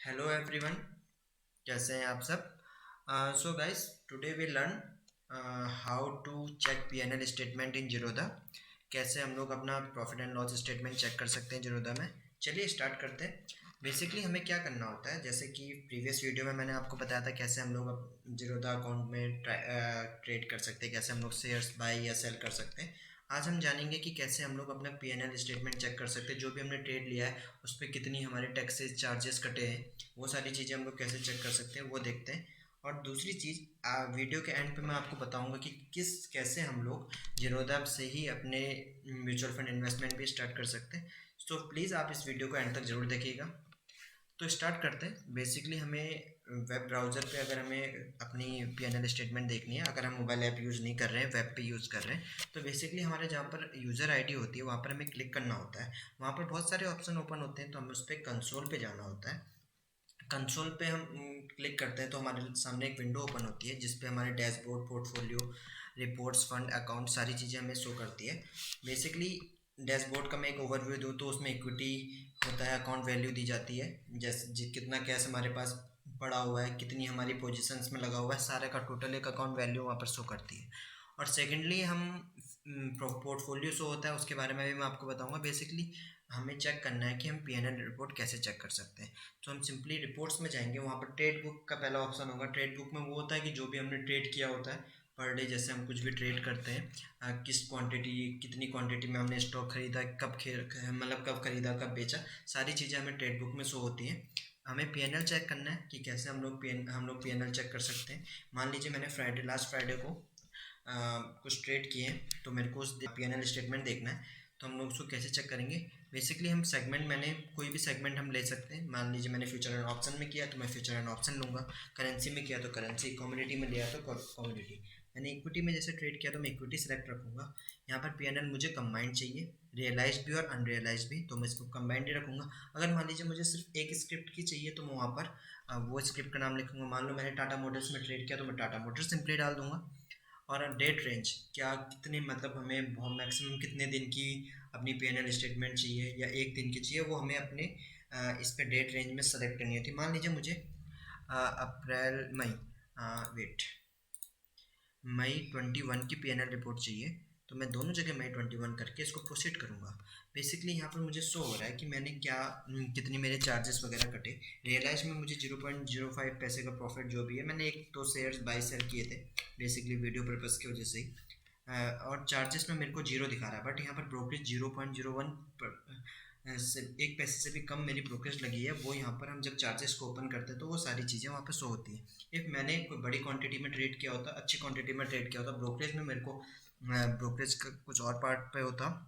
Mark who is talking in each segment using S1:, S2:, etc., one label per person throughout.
S1: Hello everyone, कैसे हैं आप सब। So guys, today we learn how to check PNL statement in Zerodha. कैसे हम लोग अपना profit and loss statement check कर सकते हैं जीरोधा में। चलिए स्टार्ट करते हैं। बेसिकली हमें क्या करना होता है, जैसे कि प्रीवियस वीडियो में मैंने आपको बताया था कैसे हम लोग जीरोधा अकाउंट में ट्रेड कर सकते हैं, कैसे हम लोग शेयर्स बाई या सेल कर सकते हैं। आज हम जानेंगे कि कैसे हम लोग अपना पीएनएल स्टेटमेंट चेक कर सकते हैं, जो भी हमने ट्रेड लिया है उस पर कितनी हमारे टैक्सेस चार्जेस कटे हैं, वो सारी चीज़ें हम लोग कैसे चेक कर सकते हैं वो देखते हैं। और दूसरी चीज़, वीडियो के एंड पे मैं आपको बताऊंगा कि कैसे हम लोग जीरोधा से ही अपने म्यूचुअल फंड इन्वेस्टमेंट भी स्टार्ट कर सकते हैं। तो प्लीज़ आप इस वीडियो को एंड तक ज़रूर देखिएगा। तो स्टार्ट करते हैं। बेसिकली हमें वेब ब्राउज़र पे अगर हमें अपनी पीएनएल स्टेटमेंट देखनी है, अगर हम मोबाइल ऐप यूज़ नहीं कर रहे हैं, वेब पे यूज़ कर रहे हैं, तो बेसिकली हमारे जहाँ पर यूज़र आईडी होती है वहाँ पर हमें क्लिक करना होता है। वहाँ पर बहुत सारे ऑप्शन ओपन होते हैं, तो हमें उस पर कंसोल पे जाना होता है। कंसोल पे हम क्लिक करते हैं तो हमारे सामने एक विंडो ओपन होती है जिस पे हमारे dashboard, portfolio, reports, fund, account सारी चीज़ें हमें शो करती है। बेसिकली डैशबोर्ड का मैं एक ओवरव्यू दूँ तो उसमें इक्विटी होता है, अकाउंट वैल्यू दी जाती है, जैसे कितना कैश हमारे पास पड़ा हुआ है, कितनी हमारी पोजीशंस में लगा हुआ है, सारे का टोटल एक अकाउंट वैल्यू वहाँ पर शो करती है। और सेकेंडली हम पोर्टफोलियो शो होता है, उसके बारे में भी मैं आपको बताऊंगा। बेसिकली हमें चेक करना है कि हम पीएनएल रिपोर्ट कैसे चेक कर सकते हैं। तो हम सिंपली रिपोर्ट्स में जाएंगे, वहाँ पर ट्रेड बुक का पहला ऑप्शन होगा। ट्रेड बुक में वो होता है कि जो भी हमने ट्रेड किया होता है पर डे, जैसे हम कुछ भी ट्रेड करते हैं, किस क्वांटिटी, कितनी क्वांटिटी में हमने स्टॉक खरीदा, मतलब कब खरीदा कब बेचा, सारी चीज़ें हमें ट्रेड बुक में शो होती हैं। हमें पीएनएल चेक करना है कि कैसे हम लोग पीएनएल चेक कर सकते हैं। मान लीजिए मैंने लास्ट फ्राइडे को कुछ ट्रेड किए हैं, तो मेरे को उस पीएनएल स्टेटमेंट देखना है। तो हम लोग उसको कैसे चेक करेंगे। बेसिकली हम सेगमेंट, मैंने कोई भी सेगमेंट हम ले सकते हैं। मान लीजिए मैंने फ्यूचर एंड ऑप्शन में किया तो मैं फ्यूचर एंड ऑप्शन लूँगा, करेंसी में किया तो करेंसी, कम्युनिटी में लिया तो कम्युनिटी। मैंने इक्विटी में जैसे ट्रेड किया तो मैं इक्विटी सेलेक्ट रखूँगा। यहाँ पर पीएनएल मुझे कंबाइंड चाहिए, रियलाइज भी और अनरियलाइज भी, तो मैं इसको कंबाइंड ही रखूँगा। अगर मान लीजिए मुझे सिर्फ एक स्क्रिप्ट की चाहिए तो मैं वहाँ पर वो स्क्रिप्ट का नाम लिखूँगा। मान लो मैंने टाटा मोटर्स में ट्रेड किया तो मैं टाटा मोटर्स सिंपली डाल दूंगा। और डेट रेंज, क्या कितने, मतलब हमें बहुत मैक्सिमम कितने दिन की अपनी पीएनएल स्टेटमेंट चाहिए या एक दिन की चाहिए, वो हमें अपने इस पे डेट रेंज में सेलेक्ट करनी होती है। मान लीजिए मुझे अप्रैल मई वेट मई 21 की पीएनएल रिपोर्ट चाहिए, तो मैं दोनों जगह मई 21 करके इसको प्रोसीड करूँगा। बेसिकली यहाँ पर मुझे शो हो रहा है कि मैंने क्या कितनी मेरे चार्जेस वगैरह कटे। रियलाइज में मुझे 0.05 पैसे का प्रॉफिट जो भी है, मैंने एक दो शेयर्स बाई सेल किए थे बेसिकली वीडियो पर्पज़ की वजह से ही। और चार्जेस में मेरे को जीरो दिखा रहा है, बट यहाँ पर ब्रोकरेज 0.01 से एक पैसे से भी कम मेरी ब्रोकरेज लगी है। वो यहाँ पर हम जब चार्जेस को ओपन करते हैं तो वो सारी चीज़ें वहाँ पर शो होती हैं। इफ़ मैंने कोई बड़ी क्वांटिटी में ट्रेड किया होता, अच्छी क्वांटिटी में ट्रेड किया होता, ब्रोकरेज में मेरे को ब्रोकरेज का कुछ और पार्ट पे होता।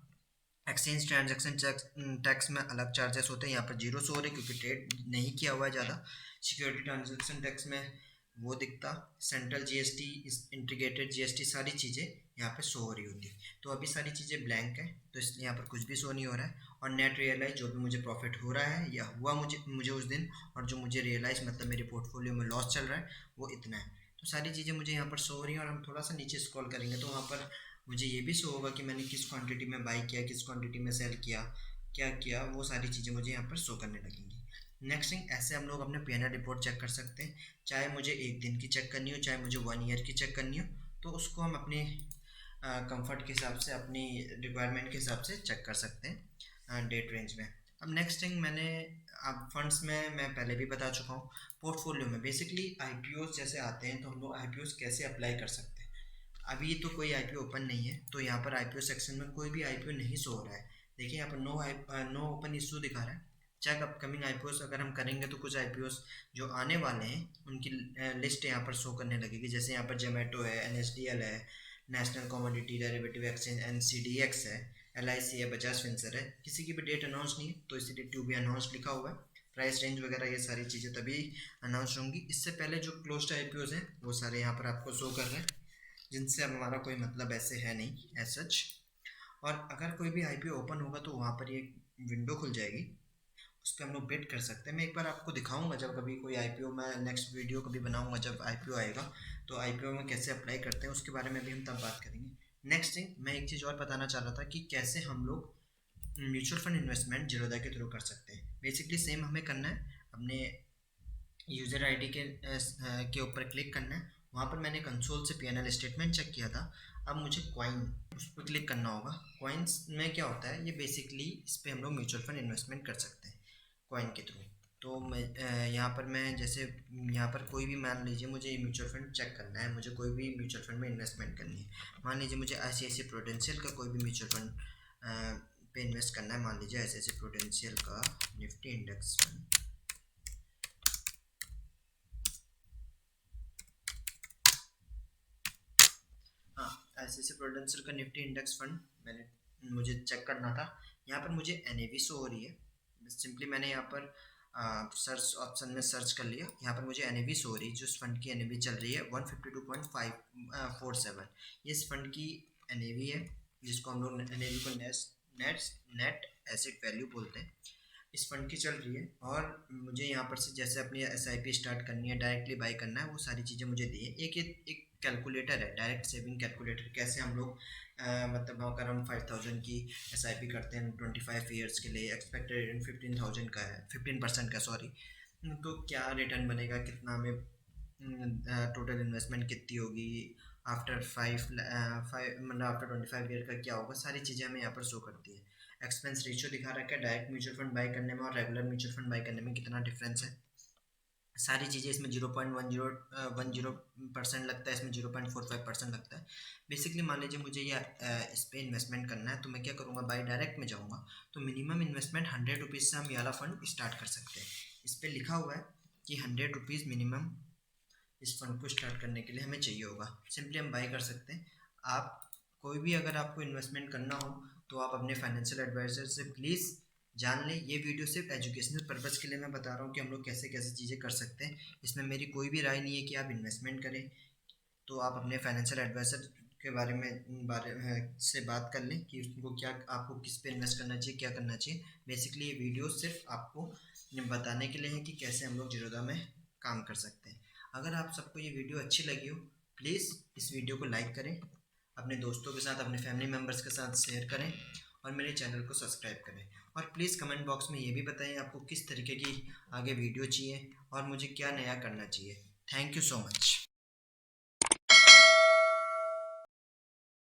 S1: एक्सचेंज ट्रांजैक्शन टैक्स में अलग चार्जेस होते हैं, यहाँ पर जीरो शो हो रहे क्योंकि ट्रेड नहीं किया हुआ है ज़्यादा। सिक्योरिटी ट्रांजैक्शन टैक्स में वो दिखता, सेंट्रल जीएसटी, इंटीग्रेटेड जीएसटी, सारी चीज़ें यहाँ पे शो हो रही होती है। तो अभी सारी चीज़ें ब्लैंक है, तो इसलिए यहाँ पर कुछ भी शो नहीं हो रहा है। और नेट रियलाइज, जो भी मुझे प्रॉफिट हो रहा है या हुआ मुझे उस दिन, और जो मुझे रियलाइज मतलब मेरे पोर्टफोलियो में लॉस चल रहा है, वो इतना है। तो सारी चीज़ें मुझे यहाँ पर शो हो रही हैं। और हम थोड़ा सा नीचे स्क्रॉल करेंगे तो वहाँ पर मुझे ये भी शो होगा कि मैंने किस क्वांटिटी में बाई किया, किस क्वांटिटी में सेल किया, क्या किया, वो सारी चीज़ें मुझे यहाँ पर शो करने लगेंगी। नेक्स्ट थिंग, ऐसे हम लोग अपने पीएनएल रिपोर्ट चेक कर सकते हैं। चाहे मुझे एक दिन की चेक करनी हो, चाहे मुझे 1 ईयर की चेक करनी हो, तो उसको हम अपने कंफर्ट के हिसाब से, अपनी रिक्वायरमेंट के हिसाब से चेक कर सकते हैं डेट रेंज में। अब नेक्स्ट थिंग, मैंने अब फंड्स में मैं पहले भी बता चुका हूँ। पोर्टफोलियो में बेसिकली आईपीओ जैसे आते हैं तो हम लोग आईपीओ कैसे अप्लाई कर सकते हैं। अभी तो कोई आईपीओ ओपन नहीं है, तो यहाँ पर आईपीओ सेक्शन में कोई भी आईपीओ नहीं शो हो रहा है। देखिए यहाँ पर नो ओपन इशू दिखा रहा है। चेक अपकमिंग आईपीओस अगर हम करेंगे तो कुछ आईपीओस जो आने वाले हैं उनकी लिस्ट यहाँ पर शो करने लगेगी। जैसे यहाँ पर जोमेटो है, एनएसडीएल है, national commodity derivative exchange NCDEX है, एलआईसी है, बजाज फिंसर है। किसी की भी डेट अनाउंस नहीं है तो इसलिए टू बी अनाउंस लिखा हुआ है। प्राइस रेंज वगैरह ये सारी चीज़ें तभी अनाउंस होंगी। इससे पहले जो क्लोज्ड आईपीओस हैं वो सारे यहाँ पर आपको शो कर रहे हैं, जिनसे अब हमारा कोई मतलब ऐसे है नहीं एज सच। और अगर कोई भी आईपीओ ओपन होगा तो वहाँ पर ये विंडो खुल जाएगी, उस पर हम लोग बेट कर सकते हैं। मैं एक बार आपको दिखाऊंगा जब कभी कोई आईपीओ, मैं नेक्स्ट वीडियो कभी बनाऊंगा जब आईपीओ आएगा, तो आईपीओ में कैसे अप्लाई करते हैं उसके बारे में भी हम तब बात करेंगे। नेक्स्ट थिंग, मैं एक चीज़ और बताना चाह रहा था कि कैसे हम लोग म्यूचुअल फंड इन्वेस्टमेंट जीरोधा के थ्रू कर सकते हैं। बेसिकली सेम हमें करना है, अपने यूज़र आईडी के ऊपर क्लिक करना है। वहाँ पर मैंने कंसोल से पीएनएल स्टेटमेंट चेक किया था। अब मुझे कॉइन उस पर क्लिक करना होगा। कॉइन्स में क्या होता है, ये बेसिकली इस पर हम लोग म्यूचुअल फंड इन्वेस्टमेंट कर सकते हैं कॉइन के थ्रू। तो मैं यहाँ पर मैं जैसे यहाँ पर कोई भी मान लीजिए मुझे म्यूचुअल फंड चेक करना है, मुझे कोई भी म्यूचुअल फंड में इन्वेस्टमेंट करनी है। मान लीजिए मुझे ICICI प्रूडेंशियल का कोई भी म्यूचुअल फंड पे इन्वेस्ट करना है। मान लीजिए ICICI प्रूडेंशियल का निफ्टी इंडेक्स फंड। हाँ, ICICI प्रूडेंशियल का निफ्टी इंडेक्स फंड मुझे चेक करना था। यहाँ पर मुझे NAV शो हो रही है। सिंपली मैंने यहाँ पर सर्च ऑप्शन में सर्च कर लिया। यहाँ पर मुझे NAV शो हो रही है, जो इस फंड की NAV चल रही है 152.547। ये इस फंड की NAV है, जिसको हम लोग NAV को नेट एसेट वैल्यू बोलते हैं। इस फंड की चल रही है और मुझे यहाँ पर से जैसे अपनी SIP स्टार्ट करनी है, डायरेक्टली बाई करना है, वो सारी चीज़ें मुझे दी है। एक कैलकुलेटर है, डायरेक्ट सेविंग कैलकुलेटर। कैसे हम लोग मतलब अगर हम 5000 की SIP करते हैं 25 ईयर्स के लिए, एक्सपेक्टेड रिटर्न 15,000 का है, 15% का सॉरी, तो क्या रिटर्न बनेगा, कितना में टोटल इन्वेस्टमेंट कितनी होगी, आफ्टर फाइव मतलब आफ्टर 25 ईयर का क्या होगा, सारी चीज़ें हमें यहाँ पर शो करती है। एक्सपेंस रेशियो दिखा रखा है डायरेक्ट म्यूचुअल फंड बाई करने में और रेगुलर म्यूचुअल फंड बाई करने में कितना डिफरेंस है। सारी चीज़ें इसमें 0.10% लगता है, इसमें 0.45% लगता है। बेसिकली मान लीजिए मुझे ये इस पर इन्वेस्टमेंट करना है, तो मैं क्या करूँगा, बाई डायरेक्ट में जाऊँगा। तो मिनिमम इन्वेस्टमेंट 100 रुपीज़ से हम ये वाला फंड स्टार्ट कर सकते हैं। इस पर लिखा हुआ है कि 100 रुपीज़ मिनिमम इस फंड को स्टार्ट करने के लिए हमें चाहिए होगा। सिंपली हम बाई कर सकते हैं। आप कोई भी अगर आपको इन्वेस्टमेंट करना हो तो आप अपने फाइनेंशियल एडवाइज़र से प्लीज़ जान लें। ये वीडियो सिर्फ एजुकेशनल पर्पज़ के लिए मैं बता रहा हूँ कि हम लोग कैसे कैसे चीज़ें कर सकते हैं। इसमें मेरी कोई भी राय नहीं है कि आप इन्वेस्टमेंट करें। तो आप अपने फाइनेंशियल एडवाइज़र के बारे से बात कर लें कि उसको क्या, आपको किस पे इन्वेस्ट करना चाहिए, क्या करना चाहिए। बेसिकली ये वीडियो सिर्फ आपको बताने के लिए है कि कैसे हम लोग जीरोधा में काम कर सकते हैं। अगर आप सबको ये वीडियो अच्छी लगी हो, प्लीज़ इस वीडियो को लाइक करें, अपने दोस्तों के साथ, अपने फैमिली मेम्बर्स के साथ शेयर करें और मेरे चैनल को सब्सक्राइब करें। और प्लीज़ कमेंट बॉक्स में ये भी बताएं आपको किस तरीके की आगे वीडियो चाहिए और मुझे क्या नया करना चाहिए। Thank you so much.